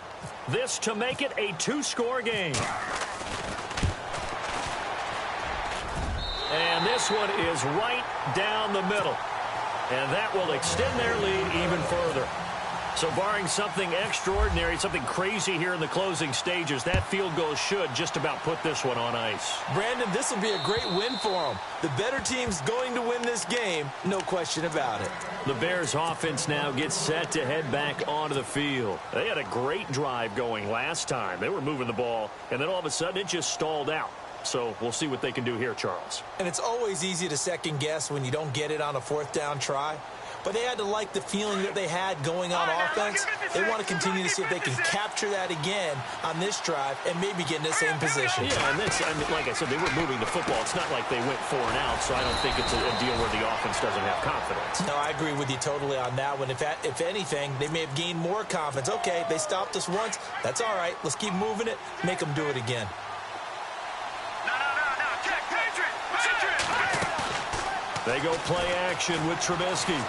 This to make it a 2-score game. And this one is right down the middle. And that will extend their lead even further. So barring something extraordinary, something crazy here in the closing stages, that field goal should just about put this one on ice. Brandon, this will be a great win for them. The better team's going to win this game, no question about it. The Bears offense now gets set to head back onto the field. They had a great drive going last time. They were moving the ball, and then all of a sudden it just stalled out. So we'll see what they can do here, Charles. And it's always easy to second guess when you don't get it on a 4th down try. But they had to like the feeling that they had going on offense. They want to continue to see if they can capture that again on this drive and maybe get in the same position. Yeah, and that's, I mean, like I said, they were moving the football. It's not like they went 4 and out, so I don't think it's a deal where the offense doesn't have confidence. No, I agree with you totally on that one. If anything, they may have gained more confidence. Okay, they stopped us once. That's all right. Let's keep moving it. Make them do it again. They go play action with Trubisky.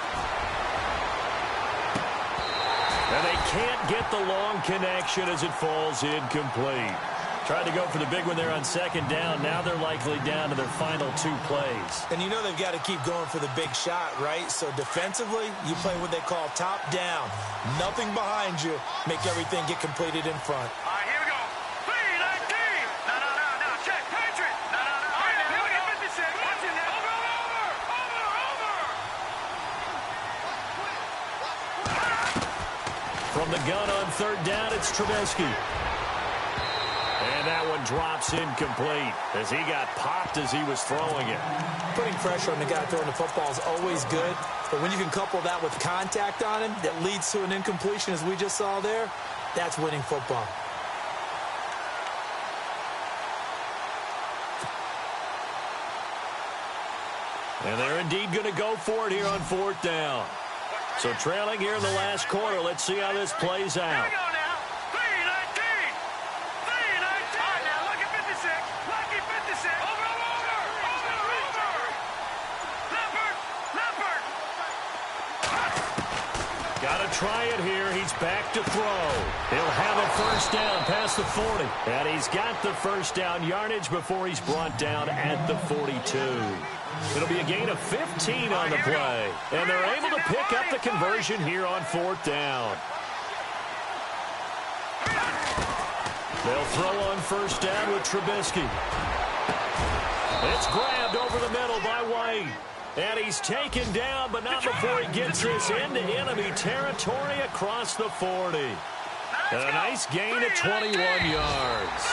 And they can't get the long connection as it falls incomplete. Tried to go for the big one there on 2nd down. Now they're likely down to their final 2 plays. And you know they've got to keep going for the big shot, right? So defensively, you play what they call top down. Nothing behind you. Make everything get completed in front. All right, here we go. 3-19. No. Check. Patriot. No. All right, now, look at 56. Watch it now. Over. From the gun on 3rd down, it's Trubisky. And that one drops incomplete as he got popped as he was throwing it. Putting pressure on the guy throwing the football is always good, but when you can couple that with contact on him that leads to an incompletion as we just saw there, that's winning football. And they're indeed going to go for it here on 4th down. So trailing here in the last quarter. Let's see how this plays out. Here we go now. 3-19. 3-19. All right, now, look at 56. Lucky 56. Over. Leopard. Got to try it here. He's back to throw. He'll have a 1st down past the 40. And he's got the 1st down yardage before he's brought down at the 42. It'll be a gain of 15 on the play. And they're able to pick up the conversion here on 4th down. They'll throw on 1st down with Trubisky. It's grabbed over the middle by White. And he's taken down, but not before he gets this into enemy territory across the 40. And a nice gain of 21 yards.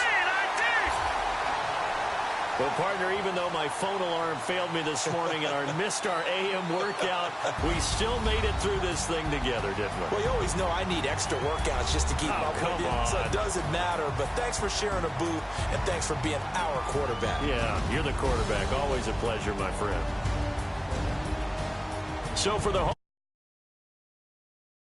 Well, partner, even though my phone alarm failed me this morning and missed our AM workout, we still made it through this thing together, didn't we? Well, you always know I need extra workouts just to keep up with you, so it doesn't matter. But thanks for sharing a booth, and thanks for being our quarterback. Yeah, you're the quarterback. Always a pleasure, my friend. So for the